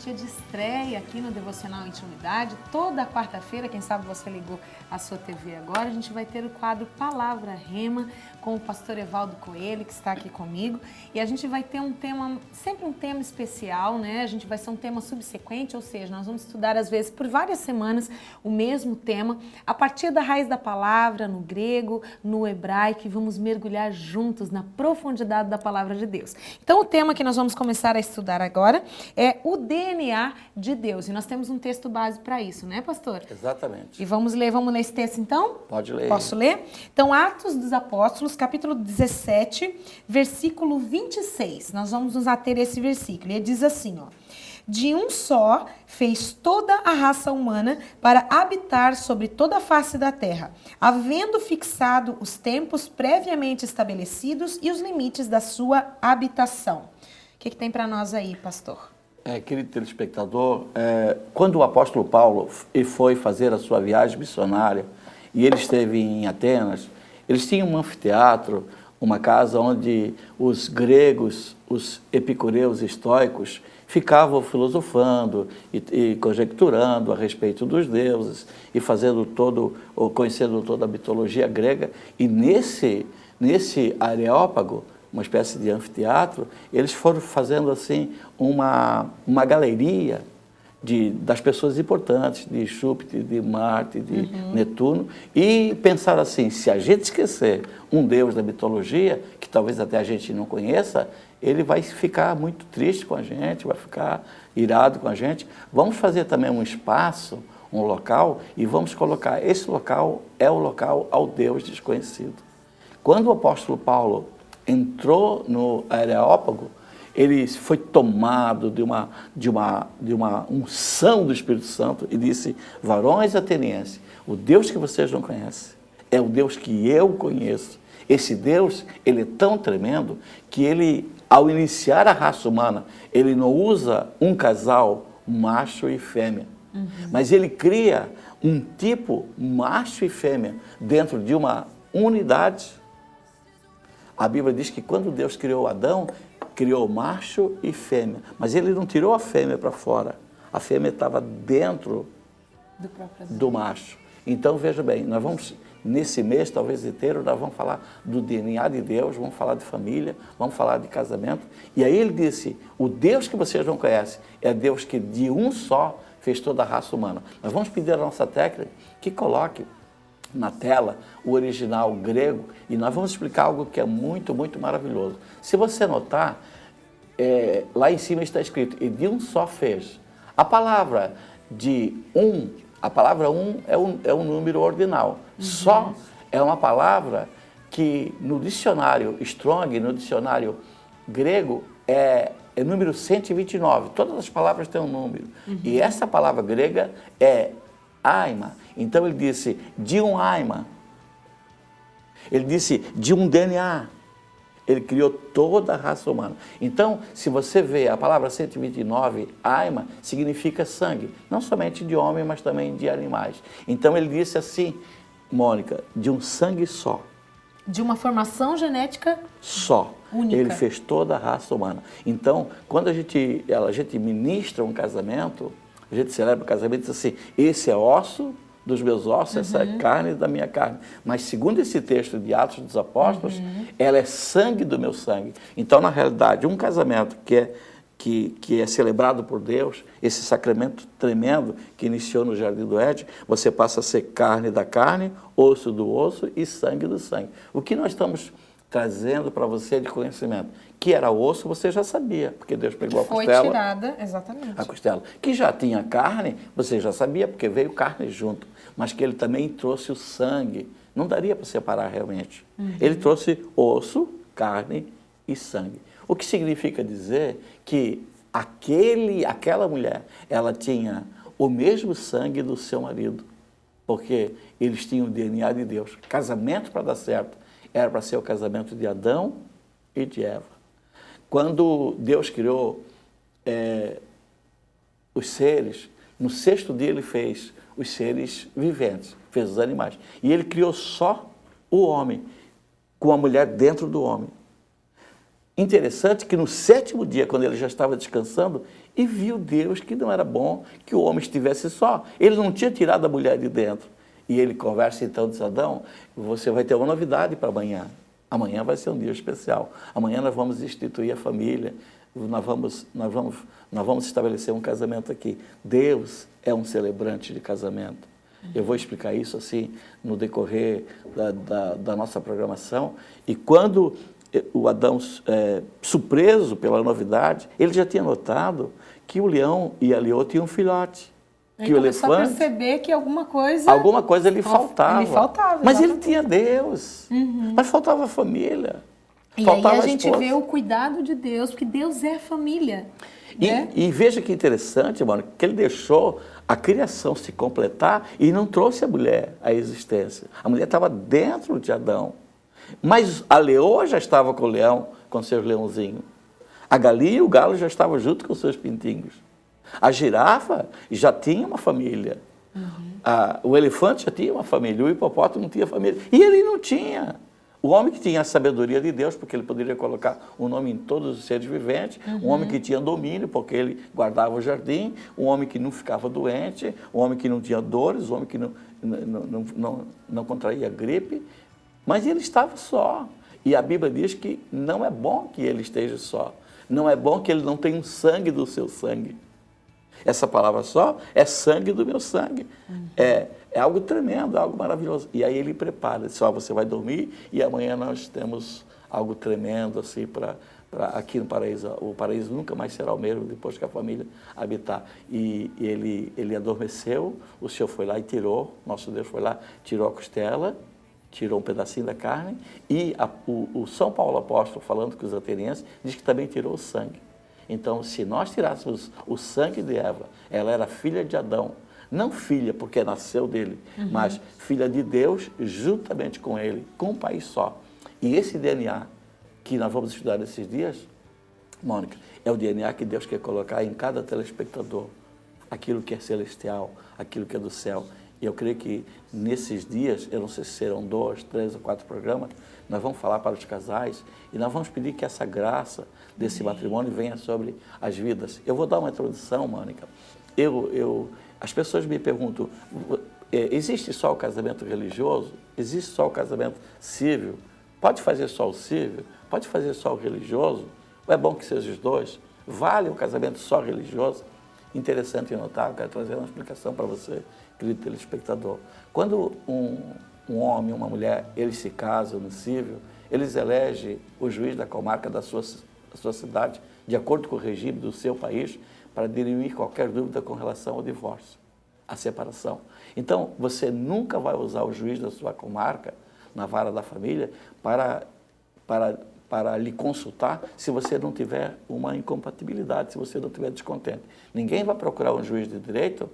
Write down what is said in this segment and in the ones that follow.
dia de estreia aqui no Devocional Intimidade. Toda quarta-feira, quem sabe você ligou a sua TV agora, a gente vai ter o quadro Palavra Rema com o pastor Evaldo Coelho, que está aqui comigo. E a gente vai ter um tema, sempre um tema especial, né? A gente vai ser um tema subsequente, ou seja, nós vamos estudar às vezes por várias semanas o mesmo tema, a partir da raiz da palavra, no grego, no hebraico, e vamos mergulhar juntos na profundidade da palavra de Deus. Então o tema que nós vamos começar a estudar agora é o DNA de Deus. E nós temos um texto base para isso, né, pastor? Exatamente. E vamos ler esse texto então? Pode ler. Posso ler? Então, Atos dos Apóstolos, capítulo 17, versículo 26. Nós vamos nos ater a esse versículo. Ele diz assim, ó. De um só fez toda a raça humana para habitar sobre toda a face da terra, havendo fixado os tempos previamente estabelecidos e os limites da sua habitação. O que tem para nós aí, pastor? Querido telespectador, quando o apóstolo Paulo foi fazer a sua viagem missionária e ele esteve em Atenas, eles tinham um anfiteatro, uma casa onde os gregos, os epicureus estoicos, ficavam filosofando e conjecturando a respeito dos deuses e conhecendo toda a mitologia grega. E nesse areópago, uma espécie de anfiteatro, eles foram fazendo assim uma galeria das pessoas importantes, de Júpiter, de Marte, de Netuno, e pensaram assim, se a gente esquecer um deus da mitologia, que talvez até a gente não conheça, ele vai ficar muito triste com a gente, vai ficar irado com a gente. Vamos fazer também um espaço, um local, e vamos colocar, esse local é o local ao Deus desconhecido. Quando o apóstolo Paulo entrou no Areópago, ele foi tomado de uma unção do Espírito Santo e disse, varões atenienses, o Deus que vocês não conhecem é o Deus que eu conheço. Esse Deus, ele é tão tremendo que ele, ao iniciar a raça humana, ele não usa um casal macho e fêmea, mas ele cria um tipo macho e fêmea dentro de uma unidade. A Bíblia diz que quando Deus criou Adão, criou macho e fêmea, mas ele não tirou a fêmea para fora, a fêmea estava dentro do macho. Então veja bem, nós vamos, nesse mês talvez inteiro, nós vamos falar do DNA de Deus, vamos falar de família, vamos falar de casamento, e aí ele disse, o Deus que vocês não conhecem é Deus que de um só fez toda a raça humana. Nós vamos pedir à nossa técnica que coloque na tela o original grego e nós vamos explicar algo que é muito, muito maravilhoso. Se você notar, lá em cima está escrito, e de um só fez. A palavra é um número ordinal. Só é uma palavra que no dicionário Strong, no dicionário grego, é número 129. Todas as palavras têm um número. E essa palavra grega é Aima. Então ele disse de um Aima. Ele disse de um DNA. Ele criou toda a raça humana. Então, se você vê a palavra 129, Aima, significa sangue. Não somente de homem, mas também de animais. Então ele disse assim, Mônica, de um sangue só. De uma formação genética só. Única. Ele fez toda a raça humana. Então, quando a gente ministra um casamento, a gente celebra o casamento e diz assim, esse é osso dos meus ossos, essa é carne da minha carne. Mas segundo esse texto de Atos dos Apóstolos, ela é sangue do meu sangue. Então, na realidade, um casamento que é celebrado por Deus, esse sacramento tremendo que iniciou no Jardim do Éden, você passa a ser carne da carne, osso do osso e sangue do sangue. O que nós estamos trazendo para você de conhecimento? Que era osso, você já sabia, porque Deus pegou a costela. Foi tirada, exatamente. A costela. Que já tinha carne, você já sabia, porque veio carne junto. Mas que ele também trouxe o sangue. Não daria para separar realmente. Ele trouxe osso, carne e sangue. O que significa dizer que aquela mulher, ela tinha o mesmo sangue do seu marido, porque eles tinham o DNA de Deus. Casamento, para dar certo, era para ser o casamento de Adão e de Eva. Quando Deus criou os seres, no sexto dia ele fez os seres viventes, fez os animais. E ele criou só o homem, com a mulher dentro do homem. Interessante que no sétimo dia, quando ele já estava descansando, e viu Deus que não era bom que o homem estivesse só. Ele não tinha tirado a mulher de dentro. E ele conversa então, diz: Adão, você vai ter uma novidade para amanhã. Amanhã vai ser um dia especial. Amanhã nós vamos instituir a família. Nós vamos estabelecer um casamento aqui. Deus é um celebrante de casamento. Eu vou explicar isso assim no decorrer da nossa programação. E quando o Adão, surpreso pela novidade, ele já tinha notado que o leão e a leoa tinham um filhote. Que o elefante, a perceber que alguma coisa lhe faltava. Mas ele tinha Deus. Mas faltava a família. E faltava aí a gente vê o cuidado de Deus, porque Deus é família. Né? E veja que interessante, mano, que ele deixou a criação se completar e não trouxe a mulher à existência. A mulher estava dentro de Adão. Mas a leoa já estava com o leão, com seus leãozinhos. A galinha e o galo já estavam junto com seus pintinhos. A girafa já tinha uma família. O elefante já tinha uma família. O hipopótamo não tinha família. E ele não tinha. O homem que tinha a sabedoria de Deus, porque ele poderia colocar o nome em todos os seres viventes. Um homem que tinha domínio, porque ele guardava o jardim. Um homem que não ficava doente. Um homem que não tinha dores. Um homem que não contraía gripe. Mas ele estava só. E a Bíblia diz que não é bom que ele esteja só. Não é bom que ele não tenha um sangue do seu sangue. Essa palavra só é sangue do meu sangue. É algo tremendo, é algo maravilhoso. E aí ele prepara, diz: você vai dormir e amanhã nós temos algo tremendo assim aqui no paraíso. O paraíso nunca mais será o mesmo depois que a família habitar. E ele adormeceu, o Senhor foi lá e tirou, nosso Deus foi lá, tirou a costela, tirou um pedacinho da carne, e o São Paulo apóstolo, falando com os atenienses, diz que também tirou o sangue. Então, se nós tirássemos o sangue de Eva, ela era filha de Adão, não filha porque nasceu dele, mas filha de Deus juntamente com ele, com um país só. E esse DNA que nós vamos estudar nesses dias, Mônica, é o DNA que Deus quer colocar em cada telespectador, aquilo que é celestial, aquilo que é do céu. E eu creio que nesses dias, eu não sei se serão 2, 3 ou 4 programas, nós vamos falar para os casais e nós vamos pedir que essa graça desse matrimônio venha sobre as vidas. Eu vou dar uma introdução, Mônica. As pessoas me perguntam: existe só o casamento religioso? Existe só o casamento civil? Pode fazer só o civil? Pode fazer só o religioso? Ou é bom que sejam os dois? Vale o casamento só religioso? Interessante notar, eu quero trazer uma explicação para você, querido telespectador. Quando um homem e uma mulher, eles se casam no civil, eles elegem o juiz da comarca da sua cidade, de acordo com o regime do seu país, para dirimir qualquer dúvida com relação ao divórcio, à separação. Então, você nunca vai usar o juiz da sua comarca, na vara da família, para lhe consultar se você não tiver uma incompatibilidade, se você não tiver descontente. Ninguém vai procurar um juiz de direito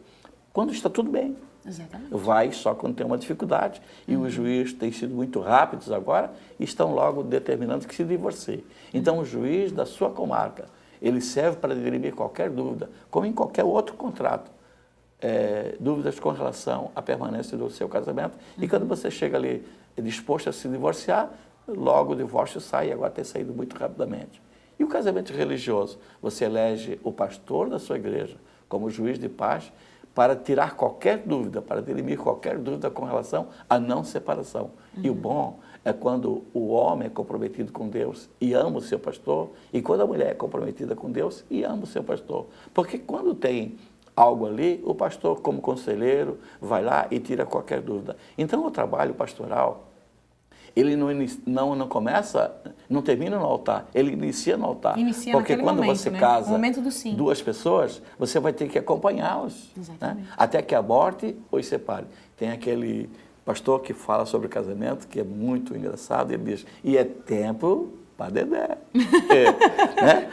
quando está tudo bem. Exatamente. Vai só quando tem uma dificuldade. E os juízes têm sido muito rápidos agora e estão logo determinando que se divorcie. Então, o juiz da sua comarca, ele serve para dirimir qualquer dúvida, como em qualquer outro contrato. Dúvidas com relação à permanência do seu casamento. E quando você chega ali disposto a se divorciar, logo o divórcio sai, agora tem saído muito rapidamente. E o casamento religioso? Você elege o pastor da sua igreja como juiz de paz para tirar qualquer dúvida, para dirimir qualquer dúvida com relação à não separação. E o bom é quando o homem é comprometido com Deus e ama o seu pastor, e quando a mulher é comprometida com Deus e ama o seu pastor. Porque quando tem algo ali, o pastor, como conselheiro, vai lá e tira qualquer dúvida. Então, o trabalho pastoral, ele não começa, não termina no altar, ele inicia no altar. Inicia porque quando momento, você né? casa duas pessoas, você vai ter que acompanhá-los, né? Até que a morte os separe. Tem aquele pastor que fala sobre casamento, que é muito engraçado, ele diz: e é tempo para dedé. Né?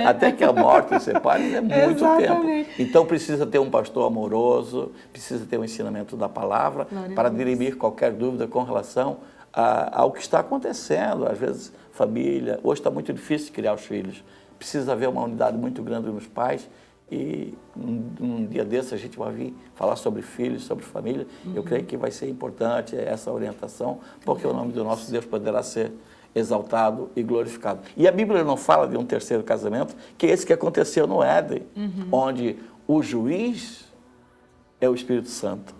Até que a morte os separe é muito tempo. Então precisa ter um pastor amoroso, precisa ter um ensinamento da palavra para dirimir qualquer dúvida com relação ao que está acontecendo. Às vezes, família, hoje está muito difícil criar os filhos, precisa haver uma unidade muito grande nos pais, e um dia desses a gente vai vir falar sobre filhos, sobre família. Eu creio que vai ser importante essa orientação, porque o nome do nosso Deus poderá ser exaltado e glorificado. E a Bíblia não fala de um terceiro casamento, que é esse que aconteceu no Éden, onde o juiz é o Espírito Santo,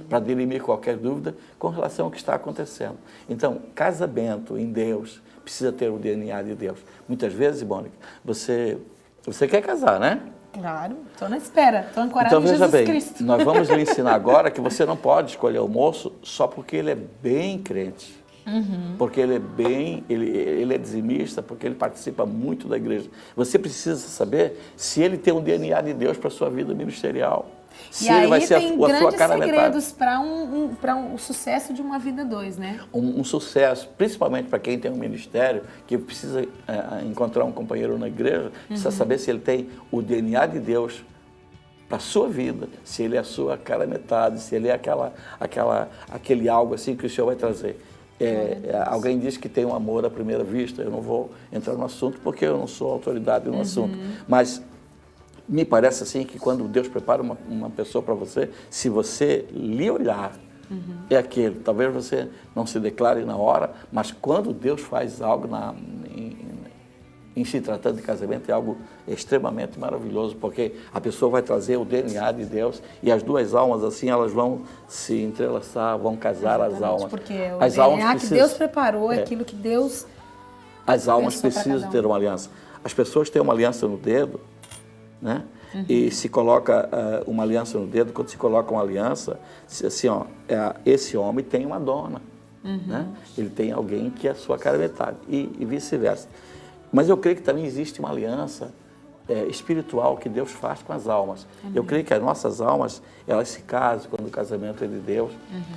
para dirimir qualquer dúvida com relação ao que está acontecendo. Então, casamento em Deus precisa ter o DNA de Deus. Muitas vezes, Mônica, você quer casar, né? Claro, estou na espera, estou ancorada Então, em veja Jesus bem, Cristo. nós vamos lhe ensinar agora que você não pode escolher o moço só porque ele é bem crente. Porque ele é ele é dizimista, porque ele participa muito da igreja. Você precisa saber se ele tem um DNA de Deus para a sua vida ministerial. Se E ele aí vai ser tem a sua grandes cara metade. segredos para o sucesso de uma vida dois, né? Um sucesso, principalmente para quem tem um ministério, que precisa encontrar um companheiro na igreja, precisa saber se ele tem o DNA de Deus para a sua vida, se ele é a sua cara metade, se ele é aquele algo assim que o Senhor vai trazer. Alguém diz que tem um amor à primeira vista, eu não vou entrar no assunto porque eu não sou autoridade no assunto, mas me parece assim que quando Deus prepara uma pessoa para você, se você lhe olhar, é aquele. Talvez você não se declare na hora, mas quando Deus faz algo em se tratando de casamento, é algo extremamente maravilhoso, porque a pessoa vai trazer o DNA de Deus e as duas almas, assim, elas vão se entrelaçar, vão casar. Exatamente, as almas. Porque o as DNA almas que Deus preparou é aquilo que Deus As almas precisam ter uma aliança. As pessoas têm uma aliança no dedo, né? E se coloca uma aliança no dedo, quando se coloca uma aliança, assim, ó, esse homem tem uma dona, né? Ele tem alguém que é a sua cara metade, e vice-versa. Mas eu creio que também existe uma aliança espiritual que Deus faz com as almas. Eu creio que as nossas almas, elas se casam quando o casamento é de Deus.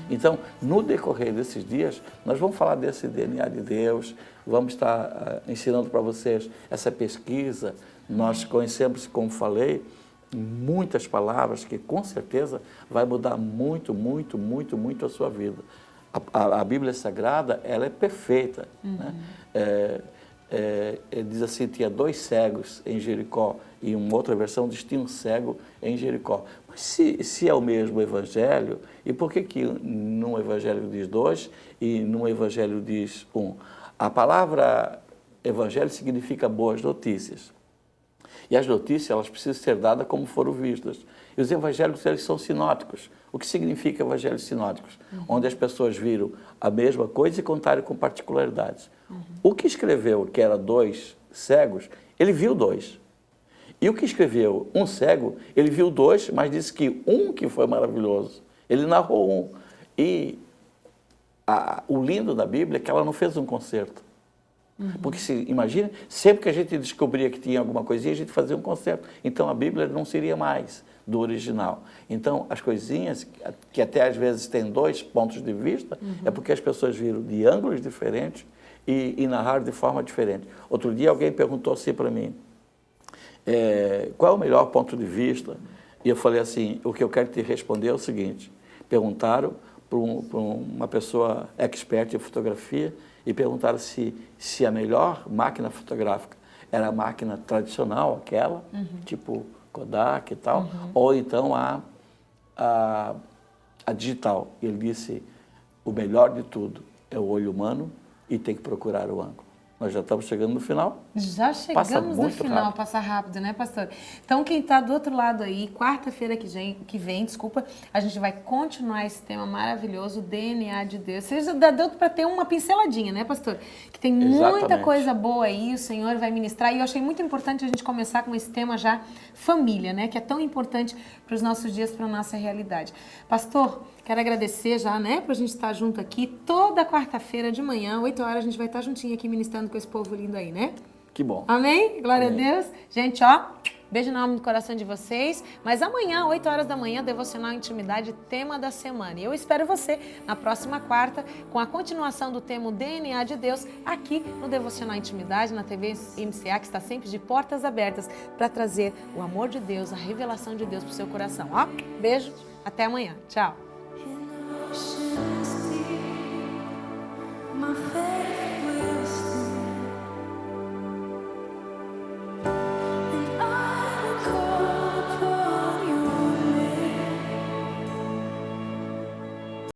Então, no decorrer desses dias, nós vamos falar desse DNA de Deus, vamos estar ensinando para vocês essa pesquisa. Nós conhecemos, como falei, muitas palavras que com certeza vai mudar muito, muito, muito, muito a sua vida. A Bíblia Sagrada, ela é perfeita, né? Diz assim, tinha 2 cegos em Jericó, e uma outra versão diz que tinha um cego em Jericó. Mas se é o mesmo evangelho, e por que num evangelho diz 2 e num evangelho diz 1? A palavra evangelho significa boas notícias. E as notícias, elas precisam ser dadas como foram vistas. E os evangelhos, eles são sinóticos. O que significa evangelhos sinóticos? Onde as pessoas viram a mesma coisa e contaram com particularidades. O que escreveu que era 2 cegos, ele viu 2. E o que escreveu um cego, ele viu 2, mas disse que um que foi maravilhoso. Ele narrou um. E o lindo da Bíblia é que ela não fez um concerto. Porque, imagina, sempre que a gente descobria que tinha alguma coisinha, a gente fazia um concerto. Então, a Bíblia não seria mais do original. Então, as coisinhas, que até às vezes têm 2 pontos de vista, é porque as pessoas viram de ângulos diferentes e narraram de forma diferente. Outro dia, alguém perguntou assim para mim, qual é o melhor ponto de vista? E eu falei assim, o que eu quero te responder é o seguinte, perguntaram para uma pessoa expert em fotografia, e perguntaram se a melhor máquina fotográfica era a máquina tradicional, aquela, tipo Kodak e tal, ou então a digital. E ele disse, o melhor de tudo é o olho humano e tem que procurar o ângulo. Nós já estamos chegando no final. Já chegamos no final, passa rápido, né, pastor? Então, quem está do outro lado aí, quarta-feira que vem, a gente vai continuar esse tema maravilhoso, o DNA de Deus. Você já deu para ter uma pinceladinha, né, pastor? Que tem muita coisa boa aí, o Senhor vai ministrar. E eu achei muito importante a gente começar com esse tema já, família, né? Que é tão importante para os nossos dias, para a nossa realidade. Pastor, quero agradecer já, né, para a gente estar junto aqui. Toda quarta-feira de manhã, 8 horas, a gente vai estar juntinho aqui ministrando com esse povo lindo aí, né? Que bom. Amém? Glória a Deus. Gente, ó, beijo na alma do coração de vocês. Mas amanhã, 8 horas da manhã, Devocional Intimidade, tema da semana. E eu espero você na próxima quarta, com a continuação do tema DNA de Deus, aqui no Devocional Intimidade, na TV MCA, que está sempre de portas abertas para trazer o amor de Deus, a revelação de Deus para o seu coração. Ó, beijo, até amanhã. Tchau. My